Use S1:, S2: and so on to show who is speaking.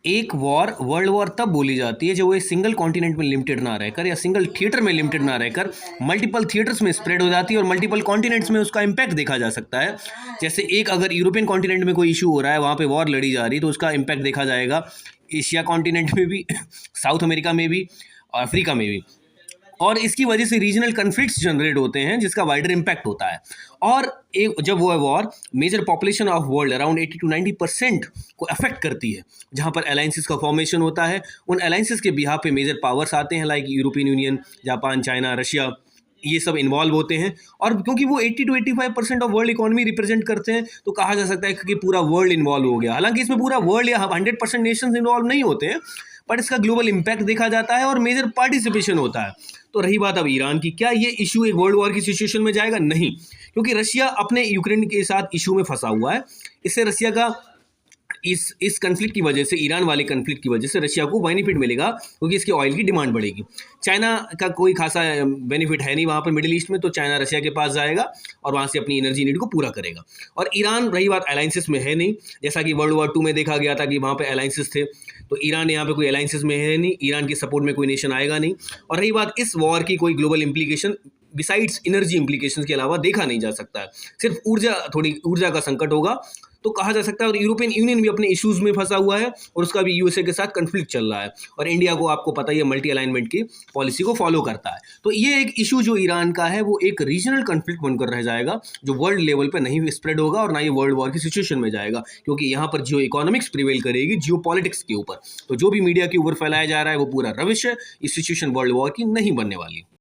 S1: एक war world war तब बोली जाती है जब वो एक सिंगल कॉन्टिनेंट में लिमिटेड ना रहकर या सिंगल थिएटर में लिमिटेड ना रहकर मल्टीपल थिएटर्स में स्प्रेड हो जाती है और मल्टीपल कॉन्टिनेंट्स में उसका इम्पैक्ट देखा जा सकता है। जैसे एक अगर यूरोपियन कॉन्टिनेंट में कोई इशू हो रहा है, वहाँ पे वॉर लड़ी जा रही है, तो उसका इम्पैक्ट देखा जाएगा एशिया कॉन्टिनेंट में भी, साउथ अमेरिका में भी और अफ्रीका में भी। और इसकी वजह से रीजनल कन्फ्लिक्ट्स जनरेट होते हैं जिसका वाइडर इम्पैक्ट होता है। और एक जब वो war major population of world around 80 to 90% को अफेक्ट करती है, जहाँ पर अलायंसेस का फॉर्मेशन होता है, उन अलायंसेस के बिहाफ पे मेजर पावर्स आते हैं like European union, Japan, China, Russia, ये सब इन्वॉल्व होते हैं। और क्योंकि वो 80 to 85% of world economy represent करते हैं, तो कहा जा सकता है कि पूरा वर्ल्ड इन्वॉल्व हो गया। हालांकि इसमें पूरा वर्ल्ड या 100% नेशंस इन्वॉल्व नहीं होते हैं, बट इसका ग्लोबल इम्पैक्ट देखा जाता है और मेजर पार्टिसिपेशन होता है। तो रही बात अब ईरान की, क्या ये इशू एक वर्ल्ड वॉर की सिचुएशन में जाएगा? नहीं, क्योंकि रशिया अपने यूक्रेन के साथ इशू में फंसा हुआ है। इससे रशिया का इस कन्फ्लिक्ट की वजह से, ईरान वाले कन्फ्लिक्ट की वजह से रशिया को बेनिफिट मिलेगा, क्योंकि इसके ऑयल की डिमांड बढ़ेगी। चाइना का कोई खासा बेनिफिट है नहीं वहाँ पर मिडिल ईस्ट में, तो चाइना रशिया के पास जाएगा और वहाँ से अपनी एनर्जी नीड को पूरा करेगा। और ईरान, रही बात, अलायंसेस में है नहीं, जैसा कि वर्ल्ड वॉर 2 में देखा गया था कि वहाँ पे अलायंसेस थे, तो ईरान यहाँ पे कोई अलायंसेस में है नहीं, ईरान की सपोर्ट में कोई नेशन आएगा नहीं। और रही बात इस वॉर की कोई global implication besides energy implication के अलावा देखा नहीं जा सकता है, सिर्फ थोड़ी ऊर्जा का संकट होगा तो कहा जा सकता है। और यूरोपियन यूनियन भी अपने इश्यूज में फंसा हुआ है और उसका भी यूएसए के साथ कन्फ्लिक्ट चल रहा है, और इंडिया को आपको पता ही है मल्टी अलाइनमेंट की पॉलिसी को फॉलो करता है। तो ये एक इशू जो ईरान का है वो एक रीजनल कन्फ्लिक्ट बनकर रह जाएगा, जो वर्ल्ड लेवल पर नहीं स्प्रेड होगा और ना ही वर्ल्ड वॉर की सिचुएशन में जाएगा, क्योंकि यहाँ पर जियो इकोनॉमिक्स प्रिवेल करेगी जियो पॉलिटिक्स के ऊपर। तो जो भी मीडिया के ऊपर फैलाया जा रहा है वो पूरा रविश है, इस सिचुएशन वर्ल्ड वॉर की नहीं बनने वाली।